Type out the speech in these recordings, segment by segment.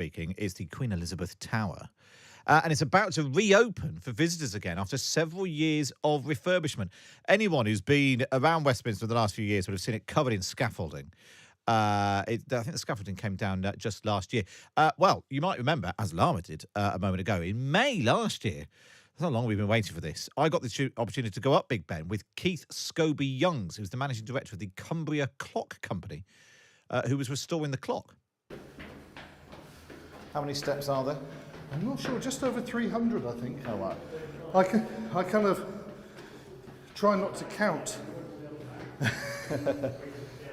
speaking, is the Queen Elizabeth Tower. And it's about to reopen for visitors again after several years of refurbishment. Anyone who's been around Westminster the last few years would have seen it covered in scaffolding. I think the scaffolding came down just last year. Well, you might remember, as Lara did a moment ago, in May last year, that's how long we've been waiting for this, I got the opportunity to go up Big Ben with Keith Scobie-Youngs, who's the managing director of the Cumbria Clock Company, who was restoring the clock. How many steps are there? I'm not sure, just over 300, I think. Oh, wow. I kind of try not to count. I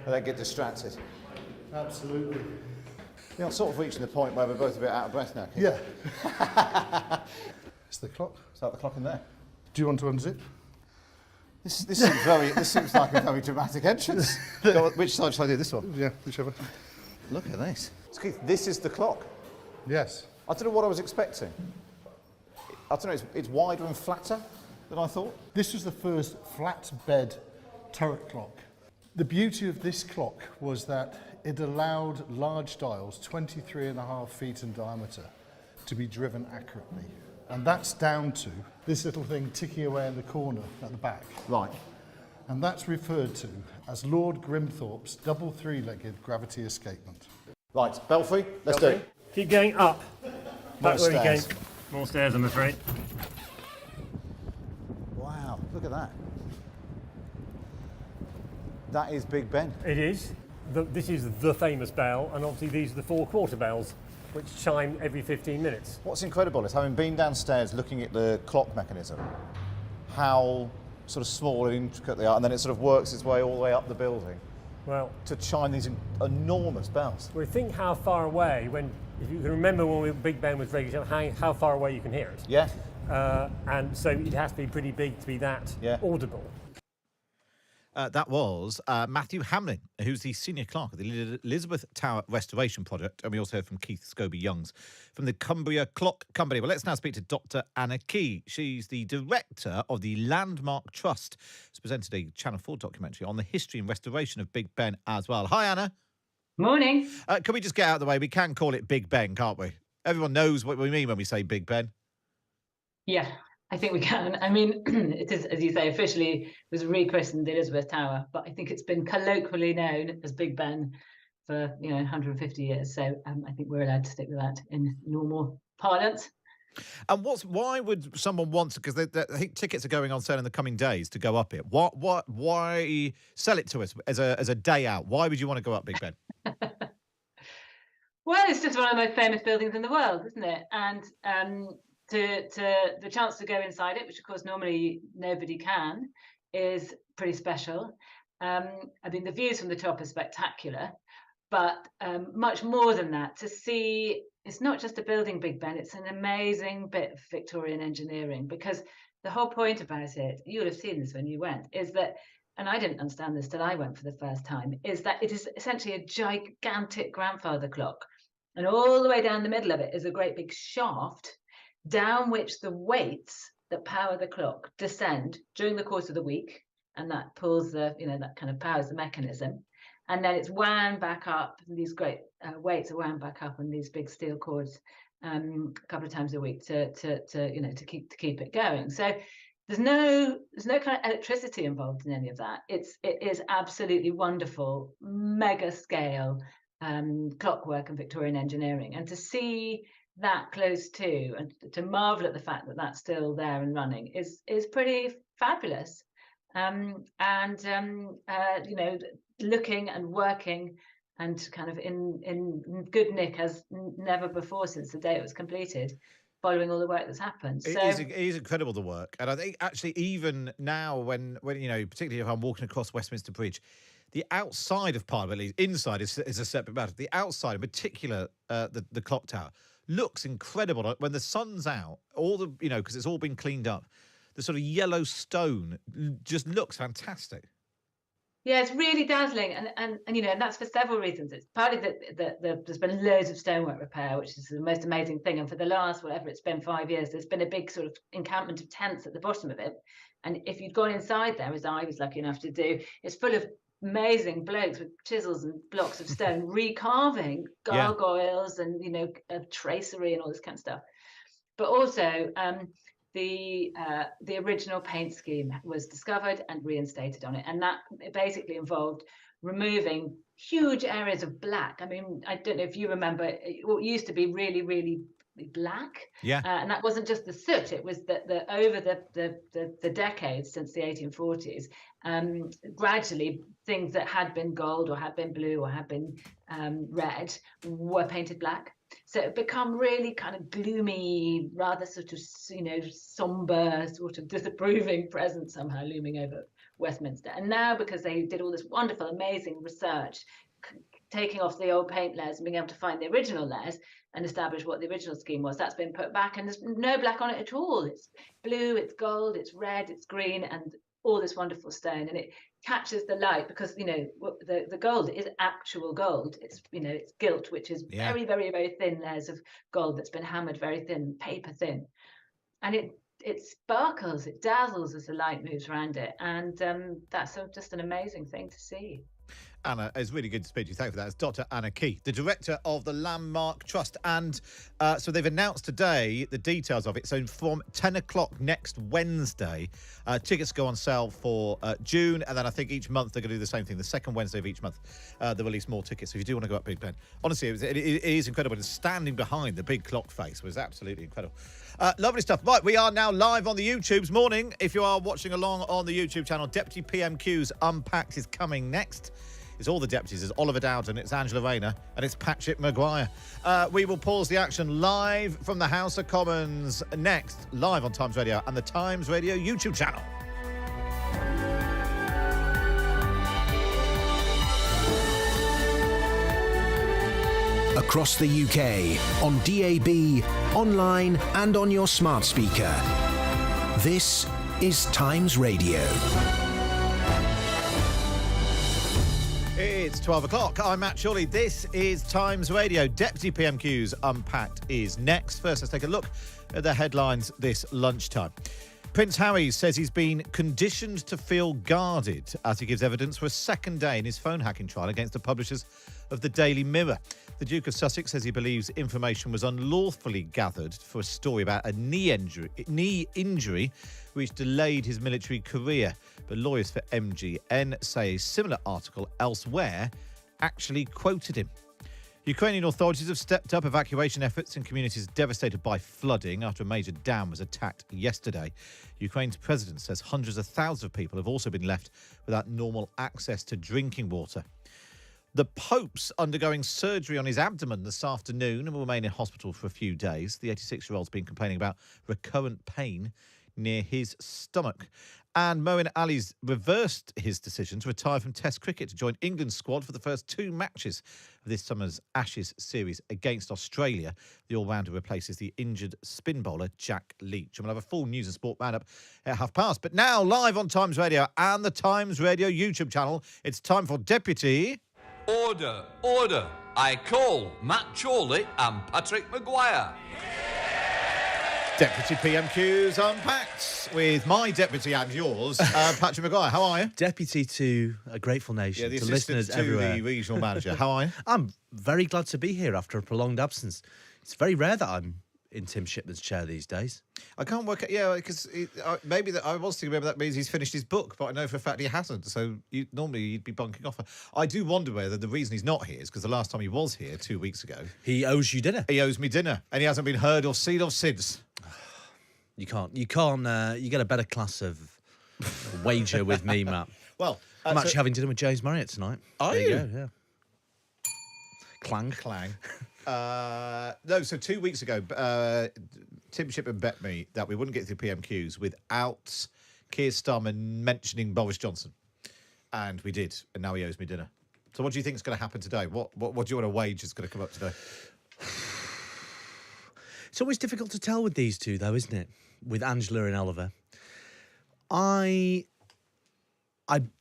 don't get distracted. Absolutely. You're sort of reaching the point where we're both a bit out of breath now, Keith. Yeah. It's the clock. Is that the clock in there? Do you want to unzip? This seems like a very dramatic entrance. Which side shall I do? This one? Yeah, whichever. Look at this. So Keith, this is the clock. Yes. I don't know what I was expecting. I don't know, it's wider and flatter than I thought. This was the first flat bed turret clock. The beauty of this clock was that it allowed large dials, 23.5 feet in diameter, to be driven accurately. And that's down to this little thing ticking away in the corner at the back. Right. And that's referred to as Lord Grimthorpe's double three-legged gravity escapement. Right, Belfry, let's do it. Keep going up. More Back where you stairs. came. More stairs, I'm afraid. Wow, look at that. That is Big Ben. It is. This is the famous bell, and obviously these are the 4 quarter bells, which chime every 15 minutes. What's incredible is having been downstairs looking at the clock mechanism, how sort of small and intricate they are, and then it sort of works its way all the way up the building Well, to chime these enormous bells. we think how far away, if you can remember when Big Ben was regular, how far away you can hear it. Yeah. And so it has to be pretty big to be that audible. That was Matthew Hamlin, who's the senior clerk of the Elizabeth Tower Restoration Project. And we also heard from Keith Scobie-Youngs from the Cumbria Clock Company. Well, let's now speak to Dr. Anna Key. She's the director of the Landmark Trust. She's presented a Channel 4 documentary on the history and restoration of Big Ben as well. Hi, Anna. Morning. Can we just get out of the way? We can call it Big Ben, can't we? Everyone knows what we mean when we say Big Ben. Yeah, I think we can. I mean, it is, as you say, officially was rechristened the Elizabeth Tower, but I think it's been colloquially known as Big Ben for 150 years. So I think we're allowed to stick with that in normal parlance. And why would someone want to? Because I think tickets are going on sale in the coming days to go up it. Why sell it to us as a day out? Why would you want to go up Big Ben? Well, it's just one of the most famous buildings in the world, isn't it? And to the chance to go inside it, which of course normally nobody can, is pretty special. I mean, the views from the top are spectacular, but much more than that, to see it's not just a building Big Ben, it's an amazing bit of Victorian engineering, because the whole point about it, you'll have seen this when you went, is that, and I didn't understand this till I went for the first time, is that it is essentially a gigantic grandfather clock. And all the way down the middle of it is a great big shaft down which the weights that power the clock descend during the course of the week. And that pulls that kind of powers the mechanism. And then it's wound back up. And these great weights are wound back up on these big steel cords a couple of times a week to keep it going. So there's no kind of electricity involved in any of that. It is absolutely wonderful, mega scale clockwork and Victorian engineering, and to see that close to, and to marvel at the fact that that's still there and running is pretty fabulous. Looking and working and kind of in good nick as never before since the day it was completed, following all the work that's happened. It is incredible, the work. And I think actually even now when particularly if I'm walking across Westminster Bridge, the outside of Parliament, at least inside is a separate matter. The outside, in particular, the clock tower, looks incredible when the sun's out. All the because it's all been cleaned up. The sort of yellow stone just looks fantastic. Yeah, it's really dazzling, and that's for several reasons. It's partly that there's been loads of stonework repair, which is the most amazing thing. And for the last, whatever it's been, 5 years, there's been a big sort of encampment of tents at the bottom of it. And if you'd gone inside there, as I was lucky enough to do, it's full of amazing blokes with chisels and blocks of stone recarving Yeah. gargoyles and tracery and all this kind of stuff. But also the original paint scheme was discovered and reinstated on it, and that basically involved removing huge areas of black. I mean, I don't know if you remember, it used to be really, really black. Yeah. And that wasn't just the soot, it was that over the decades since the 1840s, gradually things that had been gold or had been blue or had been red were painted black. So it become really kind of gloomy, rather sort of, somber, sort of disapproving presence somehow looming over Westminster. And now, because they did all this wonderful, amazing research, taking off the old paint layers and being able to find the original layers and establish what the original scheme was, that's been put back, and there's no black on it at all. It's blue, it's gold, it's red, it's green, and all this wonderful stone, and it catches the light because the gold is actual gold. It's it's gilt, which is very, very, very thin layers of gold that's been hammered very thin, paper thin, and it sparkles, it dazzles as the light moves around it, and that's just an amazing thing to see. Anna, it's really good to speak to you. Thank you for that. It's Dr. Anna Key, the director of the Landmark Trust. And so they've announced today the details of it. So from 10 o'clock next Wednesday, tickets go on sale for June. And then I think each month they're going to do the same thing. The second Wednesday of each month, they'll release more tickets. So if you do want to go up Big Ben, honestly, it is incredible. And standing behind the big clock face was absolutely incredible. Lovely stuff. Right, we are now live on the YouTubes. Morning. If you are watching along on the YouTube channel, Deputy PMQs Unpacked is coming next. It's all the deputies. It's Oliver Dowden, it's Angela Rayner, and it's Patrick Maguire. We will pause the action live from the House of Commons next, live on Times Radio and the Times Radio YouTube channel. Across the UK, on DAB, online and on your smart speaker. This is Times Radio. It's 12 o'clock. I'm Matt Chorley. This is Times Radio. Deputy PMQs Unpacked is next. First, let's take a look at the headlines this lunchtime. Prince Harry says he's been conditioned to feel guarded as he gives evidence for a second day in his phone hacking trial against the publishers of the Daily Mirror. The Duke of Sussex says he believes information was unlawfully gathered for a story about a knee injury which delayed his military career. But lawyers for MGN say a similar article elsewhere actually quoted him. Ukrainian authorities have stepped up evacuation efforts in communities devastated by flooding after a major dam was attacked yesterday. Ukraine's president says hundreds of thousands of people have also been left without normal access to drinking water. The Pope's undergoing surgery on his abdomen this afternoon and will remain in hospital for a few days. The 86-year-old's been complaining about recurrent pain near his stomach. And Moeen Ali's reversed his decision to retire from Test cricket to join England's squad for the first two matches of this summer's Ashes series against Australia. The all-rounder replaces the injured spin bowler Jack Leach. And we'll have a full news and sport roundup at 5:30. But now, live on Times Radio and the Times Radio YouTube channel, it's time for Deputy... Order, order. I call Matt Chorley and Patrick Maguire. Deputy PMQs Unpacked with my deputy and yours, Patrick Maguire. How are you? Deputy to a grateful nation, the to listeners to everywhere. the regional manager. How are you? I'm very glad to be here after a prolonged absence. It's very rare that I'm in Tim Shipman's chair these days. I can't work out, because maybe I was thinking maybe that means he's finished his book, but I know for a fact he hasn't, so normally you'd be bunking off. I do wonder whether the reason he's not here is because the last time he was here 2 weeks ago... He owes you dinner. He owes me dinner, and he hasn't been heard or seen of since. You get a better class of wager with me, Matt. Well, I'm actually having dinner with James Marriott tonight. Are there you? Go, yeah. Clang. No, so 2 weeks ago, Tim Shipman bet me that we wouldn't get through PMQs without Keir Starmer mentioning Boris Johnson. And we did, and now he owes me dinner. So what do you think is going to happen today? What do you want to wage is going to come up today? It's always difficult to tell with these two, though, isn't it? With Angela and Oliver. I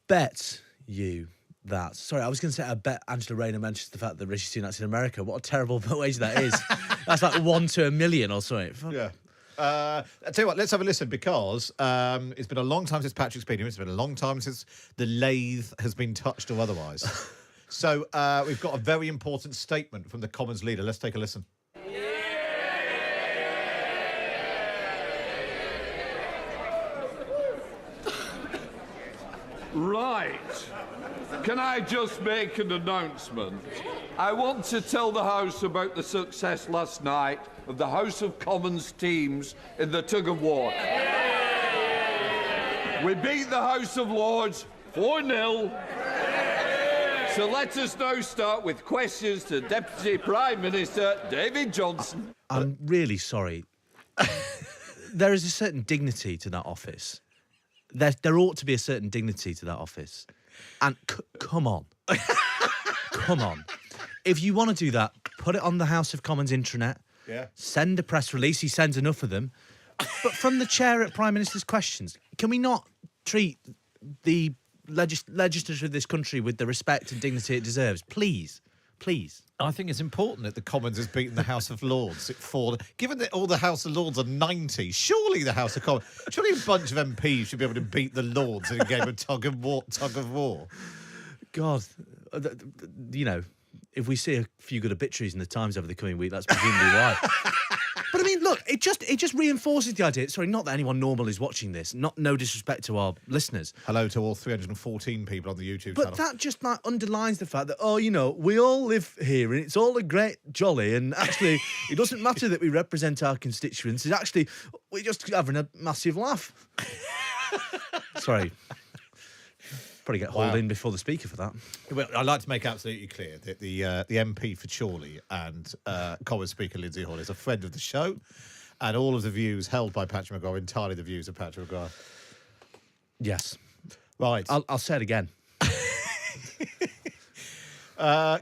bet you that... Sorry, I was going to say I bet Angela Rayner mentions the fact that Rishi Sunak's in America. What a terrible wage that is. That's like 1 to a million or something. Yeah. I tell you what, let's have a listen because it's been a long time since Patrick's been here. It's been a long time since the lathe has been touched or otherwise. So we've got a very important statement from the Commons leader. Let's take a listen. Right. Can I just make an announcement? I want to tell the House about the success last night of the House of Commons teams in the tug of war. We beat the House of Lords 4-0. So let us now start with questions to Deputy Prime Minister David Johnson. I'm really sorry. There is a certain dignity to that office. There ought to be a certain dignity to that office. And come on. Come on. If you want to do that, put it on the House of Commons intranet. Yeah. Send a press release. He sends enough of them. But from the chair at Prime Minister's questions, can we not treat the legislature of this country with the respect and dignity it deserves? Please. Please. I think it's important that the Commons has beaten the House of Lords at 4. Given that all the House of Lords are 90, surely the House of Commons, surely a bunch of MPs should be able to beat the Lords in a game of tug of war. God, you know, if we see a few good obituaries in the Times over the coming week, that's presumably why. But I mean, look, it just reinforces the idea. Sorry, not that anyone normal is watching this. No disrespect to our listeners. Hello to all 314 people on the YouTube channel. But that just underlines the fact that, we all live here and it's all a great jolly. And actually, it doesn't matter that we represent our constituents. It's actually, we're just having a massive laugh. Sorry. Probably get hauled in before the speaker for that. Well, I'd like to make absolutely clear that the MP for Chorley and Commons Speaker Lindsay Hall is a friend of the show, and all of the views held by Patrick Maguire are entirely the views of Patrick Maguire. Yes. Right. I'll say it again.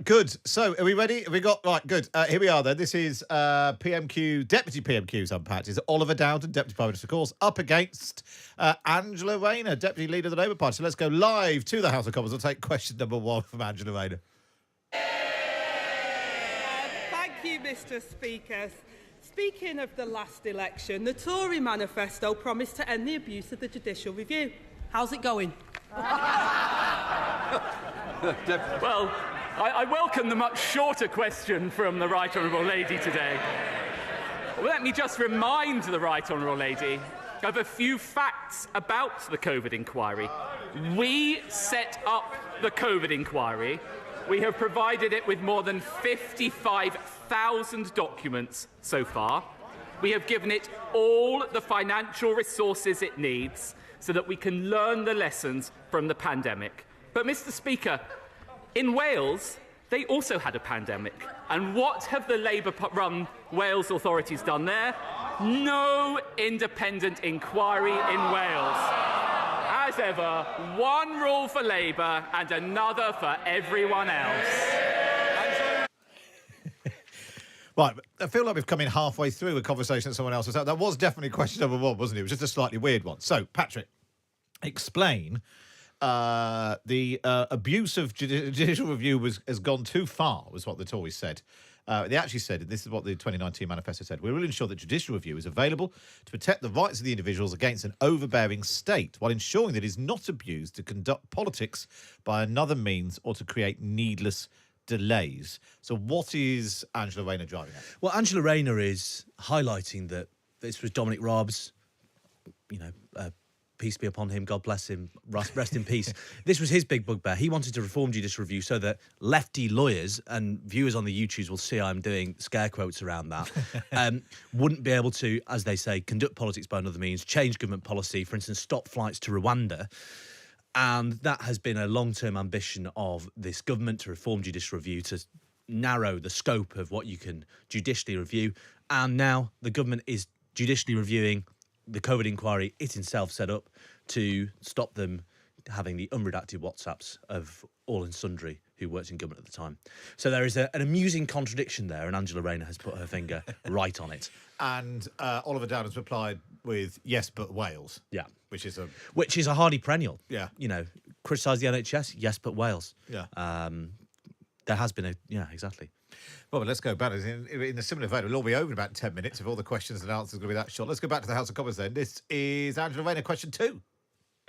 Good. So, are we ready? Have we got... Right, good. Here we are, then. This is PMQ, Deputy PMQs Unpacked. Is Oliver Dowden, Deputy Prime Minister, of course, up against Angela Rayner, Deputy Leader of the Labour Party. So let's go live to the House of Commons. We'll take question number 1 from Angela Rayner. Thank you, Mr. Speaker. Speaking of the last election, the Tory manifesto promised to end the abuse of the judicial review. How's it going? Well, I welcome the much shorter question from the Right Honourable Lady today. Let me just remind the Right Honourable Lady of a few facts about the COVID inquiry. We set up the COVID inquiry. We have provided it with more than 55,000 documents so far. We have given it all the financial resources it needs so that we can learn the lessons from the pandemic. But, Mr. Speaker, in Wales, they also had a pandemic. And what have the Labour-run Wales authorities done there? No independent inquiry in Wales. As ever, one rule for Labour and another for everyone else. Right, I feel like we've come in halfway through a conversation that someone else was had. That was definitely question number 1, wasn't it? It was just a slightly weird one. So, Patrick, explain... the abuse of judicial review has gone too far, was what the Tories said. They actually said, this is what the 2019 manifesto said, we will ensure that judicial review is available to protect the rights of the individuals against an overbearing state, while ensuring that it is not abused to conduct politics by another means or to create needless delays. So what is Angela Rayner driving at? Well, Angela Rayner is highlighting that this was Dominic Raab's, peace be upon him, God bless him, rest in peace. This was his big bugbear. He wanted to reform judicial review so that lefty lawyers, and viewers on the YouTubes will see I'm doing scare quotes around that, wouldn't be able to, as they say, conduct politics by another means, change government policy, for instance, stop flights to Rwanda. And that has been a long-term ambition of this government, to reform judicial review, to narrow the scope of what you can judicially review. And now the government is judicially reviewing the COVID inquiry it itself set up to stop them having the unredacted WhatsApps of all and sundry who worked in government at the time. So there is an amusing contradiction there, and Angela Rayner has put her finger right on it. And Oliver Dowden has replied with, yes, but Wales. Yeah. Which is a hardy perennial. Yeah. Criticise the NHS, yes, but Wales. Yeah. There has been exactly. Well, let's go back. In a similar vein, it'll all be over in about 10 minutes if all the questions and answers are going to be that short. Let's go back to the House of Commons then. This is Angela Rayner, question 2.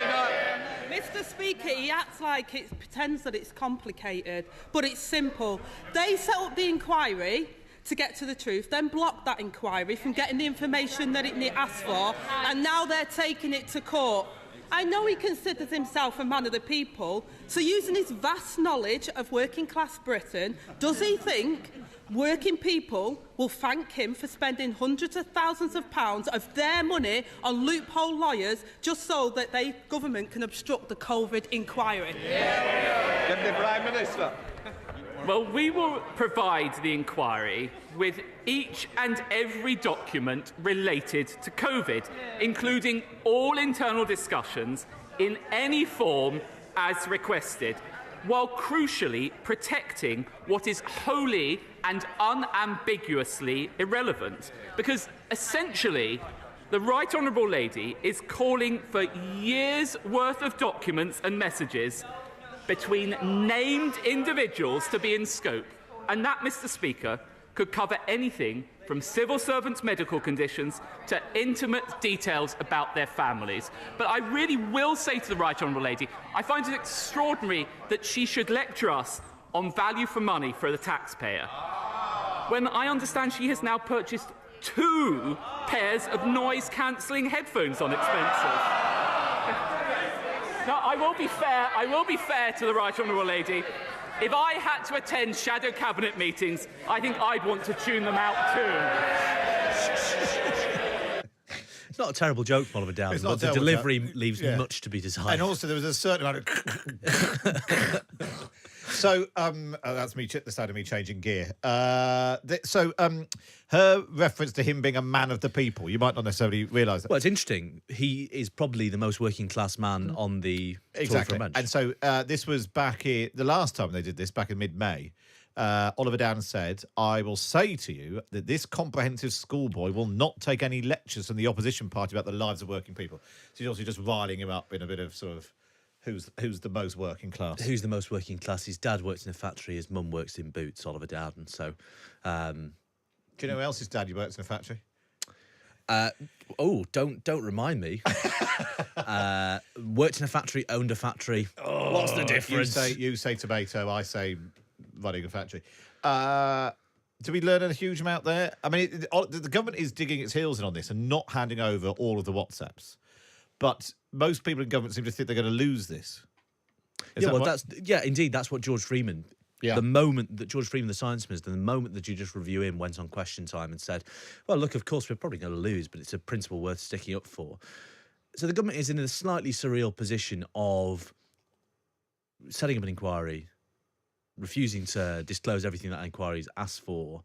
Mr. Speaker, he acts like it pretends that it's complicated, but it's simple. They set up the inquiry to get to the truth, then blocked that inquiry from getting the information that it asked for, and now they're taking it to court. I know he considers himself a man of the people, so using his vast knowledge of working-class Britain, does he think working people will thank him for spending hundreds of thousands of pounds of their money on loophole lawyers just so that the government can obstruct the COVID inquiry? Deputy Prime Minister. Well, we will provide the inquiry with each and every document related to COVID, including all internal discussions in any form as requested, while crucially protecting what is wholly and unambiguously irrelevant. Because essentially, the Right Honourable Lady is calling for years' worth of documents and messages between named individuals to be in scope, and that, Mr. Speaker, could cover anything from civil servants' medical conditions to intimate details about their families. But I really will say to the Right Honourable Lady, I find it extraordinary that she should lecture us on value for money for the taxpayer, when I understand she has now purchased 2 pairs of noise-cancelling headphones on expenses. Now, I will be fair to the Right Honourable Lady. If I had to attend shadow cabinet meetings, I think I'd want to tune them out too. It's not a terrible joke, Oliver Dowden, but the delivery leaves much to be desired. And also, there was a certain amount of... So, that's me, the sound of me changing gear. Her reference to him being a man of the people, you might not necessarily realise that. Well, it's interesting. He is probably the most working class man on the exactly. bench. And so this was back the last time they did this, back in mid-May. Oliver Dowden said, I will say to you that this comprehensive schoolboy will not take any lectures from the opposition party about the lives of working people. So he's also just riling him up in a bit of sort of who's the most working class. Who's the most working class? His dad works in a factory, his mum works in Boots, Oliver Dowden. So, do you know who else's dad works in a factory? Don't remind me. Worked in a factory, owned a factory. What's the difference? You say tomato, I say running a factory. Do we learn a huge amount there? I mean, the government is digging its heels in on this and not handing over all of the WhatsApps. But most people in government seem to think they're going to lose this. Indeed, that's what George Freeman. Yeah. The moment that George Freeman, the science minister, the moment the Judicial Review in went on Question Time and said, well, look, of course, we're probably going to lose, but it's a principle worth sticking up for. So the government is in a slightly surreal position of setting up an inquiry, refusing to disclose everything that inquiry is asked for,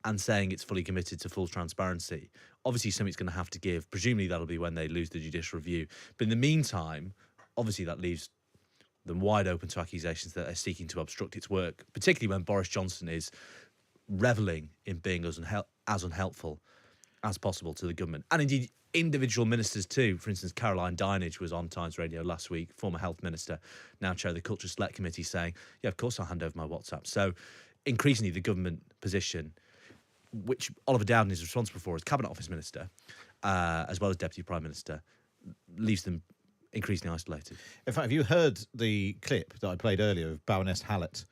and saying it's fully committed to full transparency. Obviously, something's going to have to give. Presumably, that'll be when they lose the Judicial Review. But in the meantime, obviously, that leaves them wide open to accusations that they're seeking to obstruct its work, particularly when Boris Johnson is revelling in being as unhelpful as possible to the government. And indeed, individual ministers too. For instance, Caroline Dinenage was on Times Radio last week, former health minister, now chair of the Culture Select Committee, saying, yeah, of course I'll hand over my WhatsApp. So increasingly, the government position, which Oliver Dowden is responsible for as Cabinet Office Minister, as well as Deputy Prime Minister, leaves them increasingly isolated. In fact, have you heard the clip that I played earlier of Baroness Hallett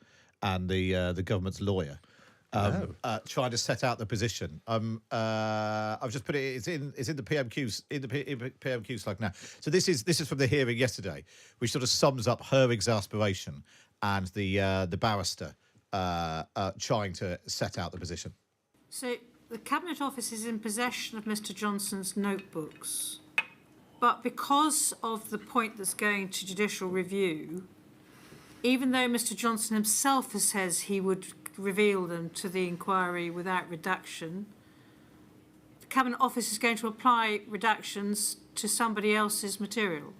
and the government's lawyer trying to set out the position? I've just put it. It's in the PMQs PMQ slug now. So this is from the hearing yesterday, which sort of sums up her exasperation and the barrister trying to set out the position. So the Cabinet Office is in possession of Mr Johnson's notebooks, but because of the point that's going to judicial review, even though Mr Johnson himself says he would reveal them to the inquiry without redaction, the Cabinet Office is going to apply redactions to somebody else's material.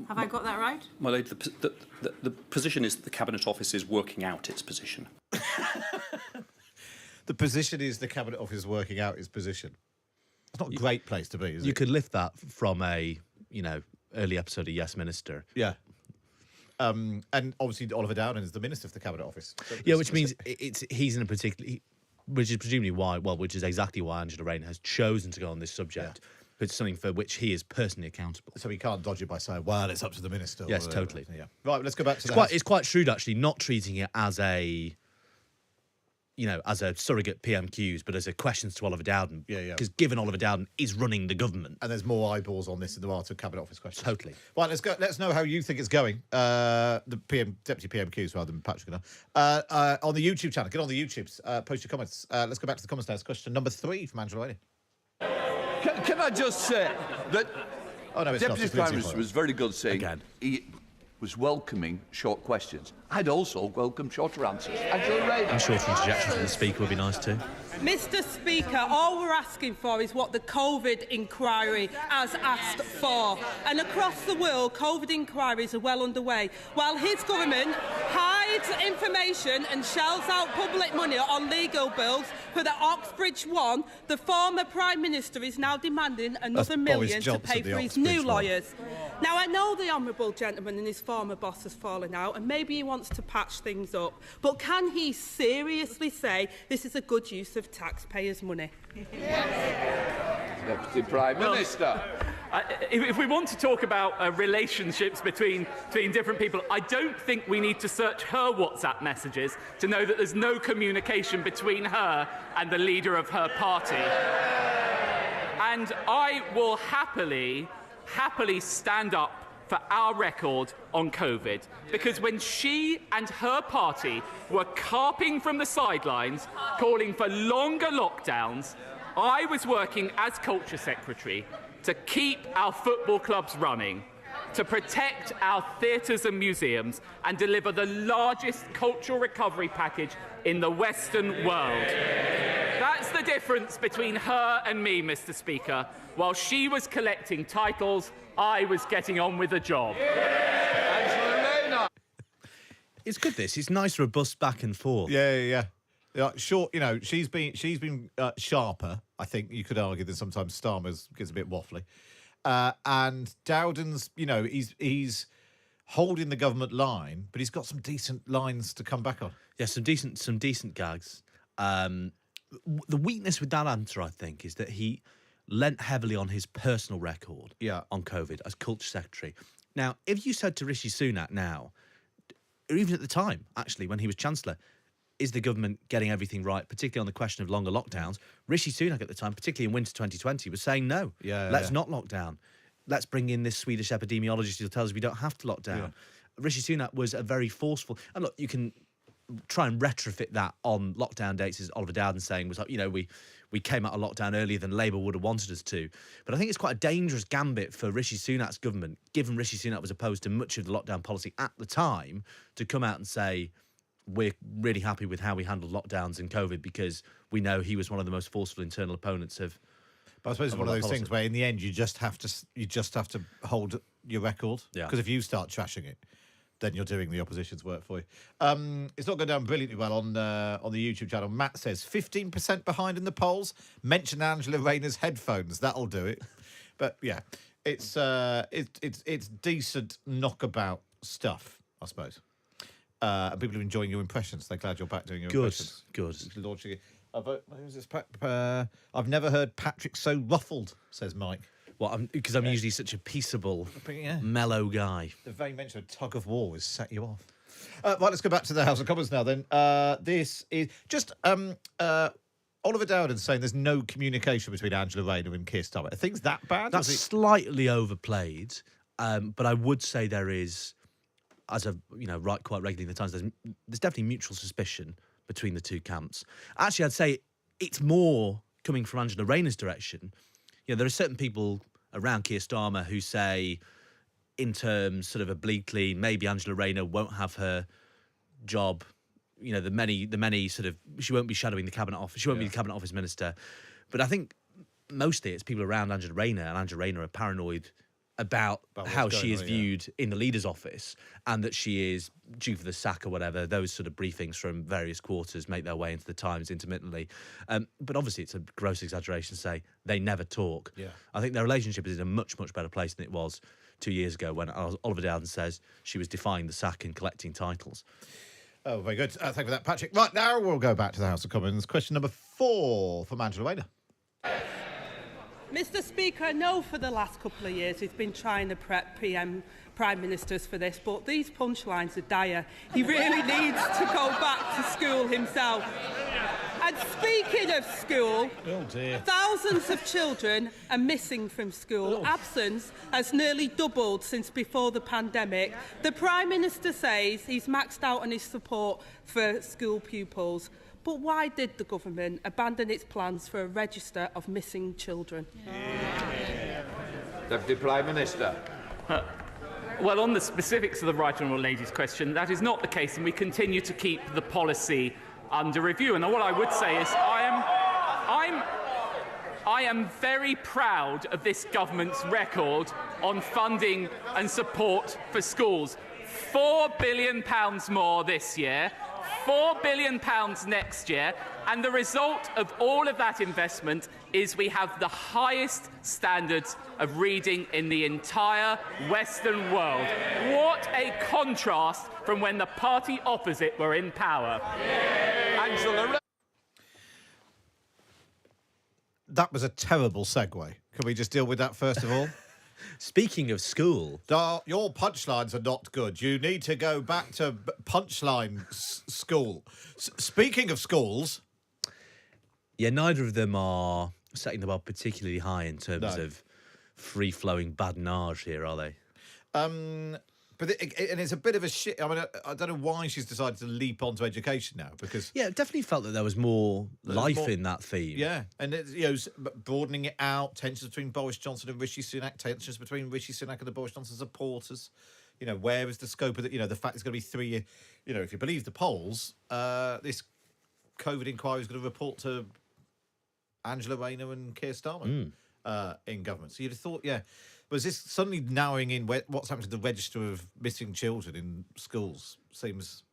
Have I got that right? My lady, the position is that the Cabinet Office is working out its position. The position is the Cabinet Office working out its position. It's not a great place to be, is it? You could lift that from a, early episode of Yes Minister. Yeah. And obviously Oliver Dowden is the Minister for the Cabinet Office. So Yeah, which means he's in a particular, which is presumably why, which is exactly why Angela Rayner has chosen to go on this subject. But it's something for which he is personally accountable. So he can't dodge it by saying, well, it's up to the Minister. Yes, totally. Yeah. Right, let's go back to It's quite shrewd, actually, not treating it as a, as a surrogate PMQs, but as a questions to Oliver Dowden. Yeah. Because given Oliver Dowden is running the government. And there's more eyeballs on this than there are to Cabinet Office questions. Totally. Right, let's go. Let's know how you think it's going. The Deputy PMQs rather than Patrick and I. On the YouTube channel. Get on the YouTubes. Post your comments. Let's go back to the comments now. It's question number 3 from Angela Rayner. Can I just say that Deputy Prime Minister was very good saying he was welcoming short questions. I'd also welcome shorter answers. Angela Rayner. And shorter interjections from the Speaker would be nice too. Mr. Speaker, all we're asking for is what the COVID inquiry has asked for. And across the world, COVID inquiries are well underway. While his government hides information and shells out public money on legal bills for the Oxbridge one, the former Prime Minister is now demanding another $1 million to pay for his new lawyers. Now, I know the honourable gentleman and his former boss has fallen out, and maybe he wants to patch things up, but can he seriously say this is a good use of taxpayers' money? Deputy Prime Minister. If we want to talk about relationships between different people, I don't think we need to search her WhatsApp messages to know that there's no communication between her and the leader of her party. And I will happily stand up for our record on COVID, because when she and her party were carping from the sidelines, calling for longer lockdowns, I was working as Culture Secretary to keep our football clubs running, to protect our theatres and museums, and deliver the largest cultural recovery package in the Western world. That's the difference between her and me, Mr. Speaker. While she was collecting titles, I was getting on with the job. It's good, this. It's nice, robust back and forth. Yeah. Short, she's been sharper, I think you could argue, than sometimes Starmer's gets a bit waffly. And Dowden's, he's holding the government line, but he's got some decent lines to come back on. Yeah, some decent gags. The weakness with that answer, I think, is that he lent heavily on his personal record on COVID as Culture Secretary. Now, if you said to Rishi Sunak now, or even at the time, actually, when he was Chancellor, is the government getting everything right, particularly on the question of longer lockdowns? Rishi Sunak at the time, particularly in winter 2020, was saying no. Let's not lock down. Let's bring in this Swedish epidemiologist who'll tell us we don't have to lock down. Yeah. Rishi Sunak was a very forceful... And look, you can try and retrofit that on lockdown dates, as Oliver Dowden saying was like, we came out of lockdown earlier than Labour would have wanted us to. But I think it's quite a dangerous gambit for Rishi Sunak's government, given Rishi Sunak was opposed to much of the lockdown policy at the time, to come out and say, we're really happy with how we handled lockdowns and COVID because we know he was one of the most forceful internal opponents of. But I suppose it's one of those things where, in the end, you just have to hold your record. Yeah. Because if you start trashing it, then you're doing the opposition's work for you. It's not going down brilliantly well on the YouTube channel. Matt says 15% behind in the polls. Mention Angela Rayner's headphones. That'll do it. But yeah, it's decent knockabout stuff, I suppose. And people are enjoying your impressions. They're glad you're back doing your impressions. Good. Launching it. I've never heard Patrick so ruffled, says Mike. Well, because I'm usually such a peaceable, mellow guy. The very mention of tug of war has set you off. Right, let's go back to the House of Commons now then. This is just Oliver Dowden saying there's no communication between Angela Rayner and Keir Starmer. Are things that bad? That's slightly overplayed, but I would say there is, as I've write quite regularly in the Times, there's definitely mutual suspicion between the two camps. Actually, I'd say it's more coming from Angela Rayner's direction. There are certain people around Keir Starmer who say, in terms sort of obliquely, maybe Angela Rayner won't have her job. The many sort of, she won't be shadowing the Cabinet Office. She won't be the Cabinet Office Minister. But I think mostly it's people around Angela Rayner, and Angela Rayner are paranoid about how she is viewed in the leader's office, and that she is due for the sack or whatever. Those sort of briefings from various quarters make their way into the Times intermittently. But obviously it's a gross exaggeration to say they never talk. Yeah. I think their relationship is in a much, much better place than it was 2 years ago when Oliver Dowden says she was defying the sack and collecting titles. Oh, very good. Thank you for that, Patrick. Right, now we'll go back to the House of Commons. Question number 4 from Angela Rayner. Mr Speaker, I know for the last couple of years he's been trying to prep Prime Ministers for this, but these punchlines are dire. He really needs to go back to school himself. And speaking of school, thousands of children are missing from school. Absence has nearly doubled since before the pandemic. The Prime Minister says he's maxed out on his support for school pupils. But why did the government abandon its plans for a register of missing children? Deputy Prime Minister. Well, on the specifics of the right honourable lady's question, that is not the case, and we continue to keep the policy under review. And what I would say is I am very proud of this government's record on funding and support for schools. £4 billion more this year, £4 billion next year, and the result of all of that investment is we have the highest standards of reading in the entire Western world. What a contrast from when the party opposite were in power. Angela. That was a terrible segue. Can we just deal with that first of all? Speaking of school... Your punchlines are not good. You need to go back to punchline school. Speaking of schools... Yeah, neither of them are setting the bar particularly high in terms of free-flowing badinage here, are they? But it's a bit of a shit. I mean, I don't know why she's decided to leap onto education now, because... Yeah, it definitely felt that there was more life in that theme. Yeah, and broadening it out, tensions between Boris Johnson and Rishi Sunak, tensions between Rishi Sunak and the Boris Johnson supporters. Where is the scope of the fact it's going to be 3 years? If you believe the polls, this COVID inquiry is going to report to Angela Rayner and Keir Starmer in government. So you'd have thought, was this suddenly narrowing in what's happened to the register of missing children in schools? Seems...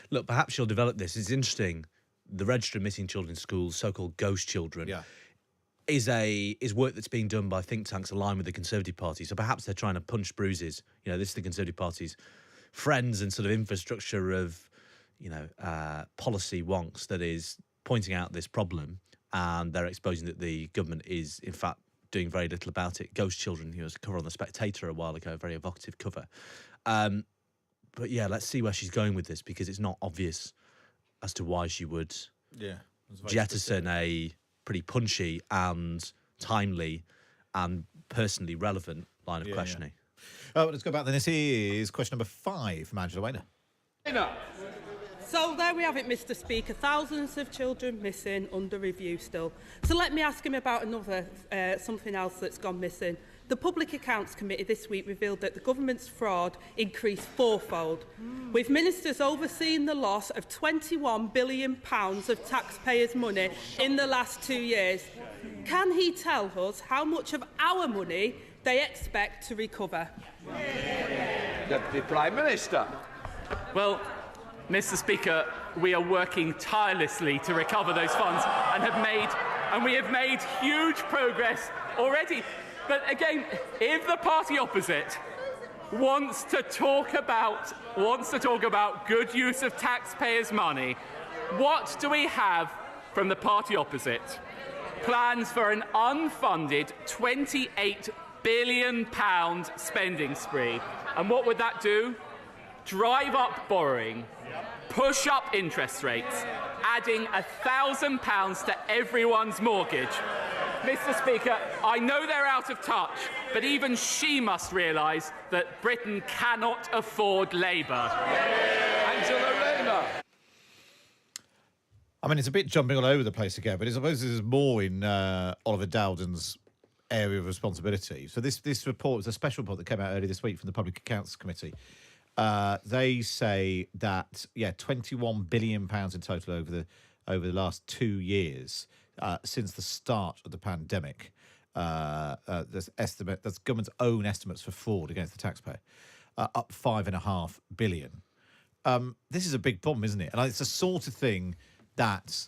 Look, perhaps you'll develop this. It's interesting. The register of missing children in schools, so-called ghost children, is work that's being done by think tanks aligned with the Conservative Party. So perhaps they're trying to punch bruises. This is the Conservative Party's friends and sort of infrastructure of, policy wonks that is pointing out this problem, and they're exposing that the government is, in fact, doing very little about it. Ghost children, was a cover on The Spectator a while ago, a very evocative cover. But yeah, let's see where she's going with this, because it's not obvious as to why she would jettison a pretty punchy and timely and personally relevant line of questioning. Let's go back then. This is question number 5 from Angela Rayner. So there we have it, Mr Speaker. Thousands of children missing, under review still. So let me ask him about another, something else that's gone missing. The Public Accounts Committee this week revealed that the government's fraud increased fourfold, with ministers overseeing the loss of £21 billion of taxpayers' money in the last 2 years. Can he tell us how much of our money they expect to recover? Deputy Prime Minister. Well, Mr Speaker, we are working tirelessly to recover those funds and we have made huge progress already. But again, if the party opposite wants to talk about good use of taxpayers' money, what do we have from the party opposite? Plans for an unfunded £28 billion spending spree. And what would that do? Drive up borrowing, push up interest rates, adding £1,000 to everyone's mortgage. Mr Speaker, I know they're out of touch, but even she must realise that Britain cannot afford Labour. Angela Rayner. I mean, it's a bit jumping all over the place again, but I suppose there's more in Oliver Dowden's area of responsibility. So this report was a special report that came out earlier this week from the Public Accounts Committee. They say that £21 billion in total over the last 2 years since the start of the pandemic. That's government's own estimates for fraud against the taxpayer, up £5.5 billion. This is a big problem, isn't it? And it's the sort of thing that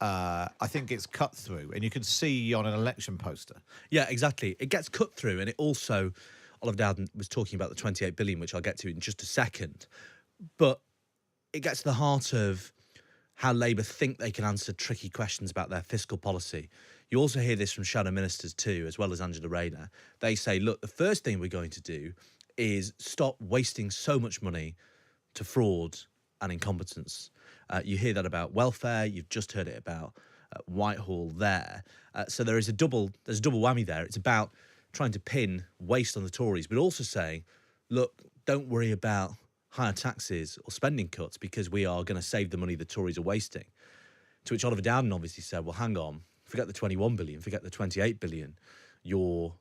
I think it's cut through, and you can see on an election poster. Yeah, exactly. It gets cut through, and it also, Oliver Dowden was talking about the 28 billion, which I'll get to in just a second. But it gets to the heart of how Labour think they can answer tricky questions about their fiscal policy. You also hear this from shadow ministers too, as well as Angela Rayner. They say, look, the first thing we're going to do is stop wasting so much money to fraud and incompetence. You hear that about welfare. You've just heard it about Whitehall there. So there's a double whammy there. It's about trying to pin waste on the Tories, but also saying, look, don't worry about higher taxes or spending cuts because we are going to save the money the Tories are wasting. To which Oliver Dowden obviously said, well, hang on, forget the 21 billion, forget the 28 billion. You're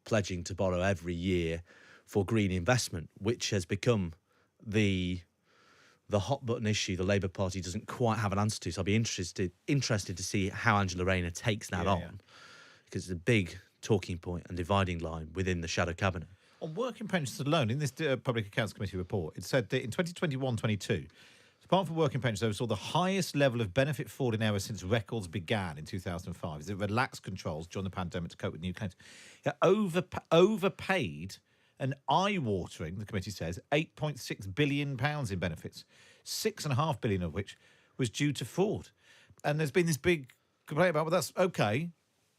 pledging to borrow every year for green investment, which has become the hot button issue the Labour Party doesn't quite have an answer to. So I'll be interested to see how Angela Rayner takes that on, because it's a big talking point and dividing line within the shadow cabinet. On working pensions alone, in this Public Accounts Committee report, it said that in 2021-22, apart from working pensions, they saw the highest level of benefit fraud in error since records began in 2005. As it relaxed controls during the pandemic to cope with new claims. It overpaid an eye-watering, the committee says, £8.6 billion in benefits, £6.5 billion of which was due to fraud. And there's been this big complaint about, well, that's okay.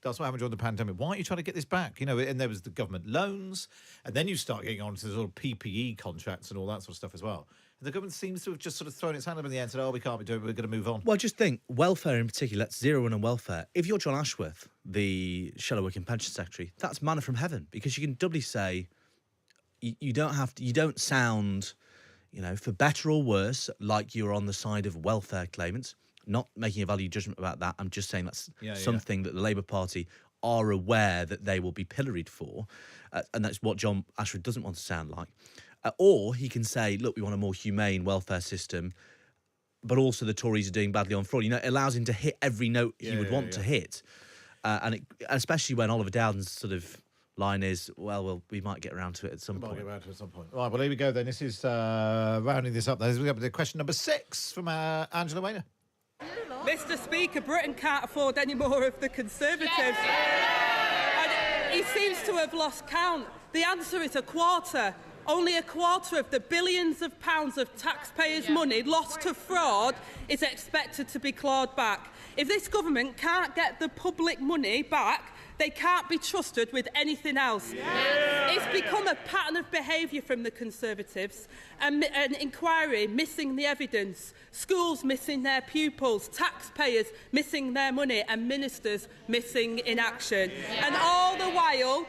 That's what happened during the pandemic. Why aren't you trying to get this back? You know, and there was the government loans, and then you start getting on to the sort of PPE contracts and all that sort of stuff as well. And the government seems to have just sort of thrown its hand up in the air and said, oh, we can't be doing it, we're going to move on. Well, just think, welfare in particular, let's zero in on welfare. If you're John Ashworth, the Shadow Working Pension Secretary, that's manna from heaven, because you can doubly say, you don't sound, you know, for better or worse, like you're on the side of welfare claimants. Not making a value judgment about that. I'm just saying that's something that the Labour Party are aware that they will be pilloried for. And that's what John Ashworth doesn't want to sound like. Or he can say, look, we want a more humane welfare system, but also the Tories are doing badly on fraud. You know, it allows him to hit every note he would want to hit. And especially when Oliver Dowden's sort of line is, well, we might get around to it at some point. Right, well, here we go then. This is rounding this up. This is question number 6 from Angela Rayner. Mr. Speaker, Britain can't afford any more of the Conservatives. And he seems to have lost count. The answer is a quarter. Only a quarter of the billions of pounds of taxpayers' money lost to fraud is expected to be clawed back. If this government can't get the public money back, they can't be trusted with anything else. It's become a pattern of behaviour from the Conservatives. An inquiry missing the evidence, schools missing their pupils, taxpayers missing their money, and ministers missing in action. And all the while,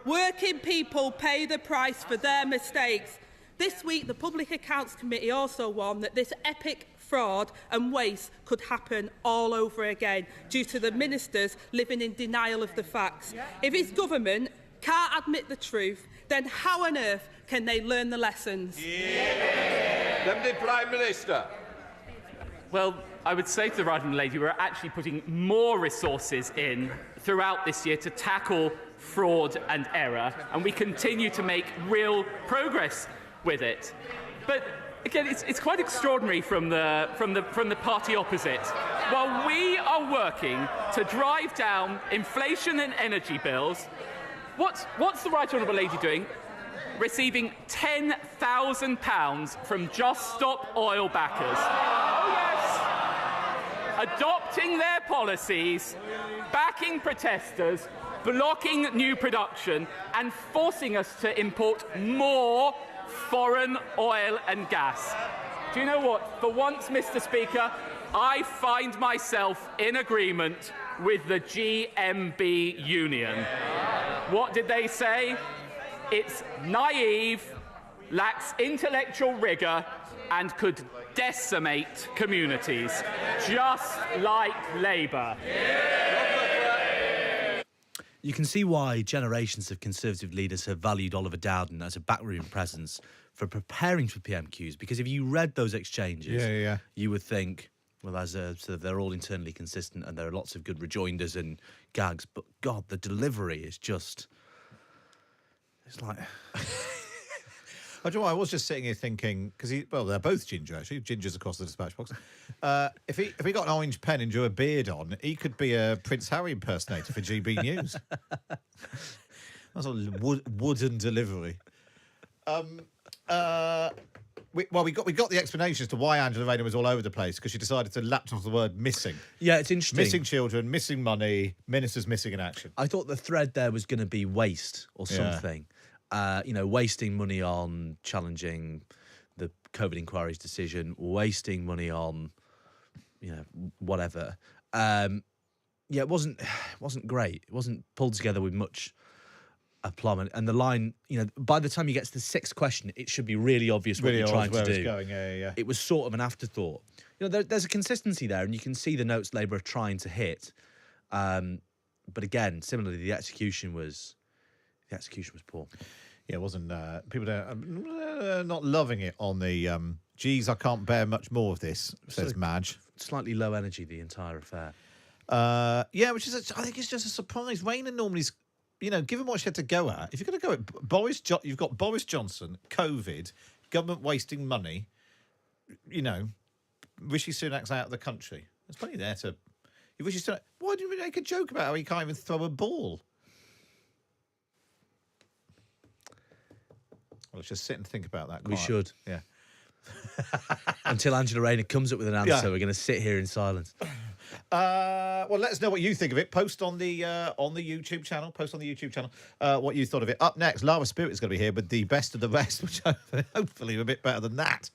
working people pay the price for their mistakes. This week, the Public Accounts Committee also warned that this epic fraud and waste could happen all over again due to the ministers living in denial of the facts. If his government can't admit the truth, then how on earth can they learn the lessons? Deputy Prime Minister. Well, I would say to the right honourable lady, we're actually putting more resources in throughout this year to tackle fraud and error, and we continue to make real progress with it. But again, it's quite extraordinary from the party opposite. While we are working to drive down inflation and energy bills, what's the right honourable lady doing? Receiving £10,000 from Just Stop Oil backers. Oh yes, adopting their policies, backing protesters, blocking new production, and forcing us to import more foreign oil and gas. Do you know what? For once, Mr. Speaker, I find myself in agreement with the GMB union. What did they say? It's naive, lacks intellectual rigour, and could decimate communities, just like Labour. You can see why generations of Conservative leaders have valued Oliver Dowden as a backroom presence for preparing for PMQs, because if you read those exchanges, you would think, well, they're all internally consistent and there are lots of good rejoinders and gags, but God, the delivery is just... It's like... I don't know, I was just sitting here thinking, because they're both ginger, actually, gingers across the dispatch box. If he got an orange pen and drew a beard on, he could be a Prince Harry impersonator for GB News. That's a wooden delivery. We got the explanation as to why Angela Rayner was all over the place, because she decided to latch onto the word missing. Yeah, it's interesting. Missing children, missing money, ministers missing in action. I thought the thread there was going to be waste or something. Wasting money on challenging the COVID inquiry's decision, wasting money on, whatever. It wasn't great. It wasn't pulled together with much aplomb. And the line, by the time you get to the sixth question, it should be really obvious what you're trying to do. Going. Yeah. It was sort of an afterthought. There's a consistency there, and you can see the notes Labour are trying to hit. But again, similarly, the execution was poor. Yeah, it wasn't. People not loving it on the. Geez, I can't bear much more of this, says Madge. Slightly low energy, the entire affair. Which is, I think it's just a surprise. Rayner normally, given what she had to go at, if you're going to go at you've got Boris Johnson, COVID, government wasting money, Rishi Sunak's out of the country. There's plenty there to. Rishi Sunak, why did we make a joke about how he can't even throw a ball? Well, let's just sit and think about that. We should. Yeah. Until Angela Rayner comes up with an answer, we're going to sit here in silence. Well, let us know what you think of it. Post on the YouTube channel. What you thought of it. Up next, Lara Spirit is going to be here with the best of the rest, which hopefully a bit better than that.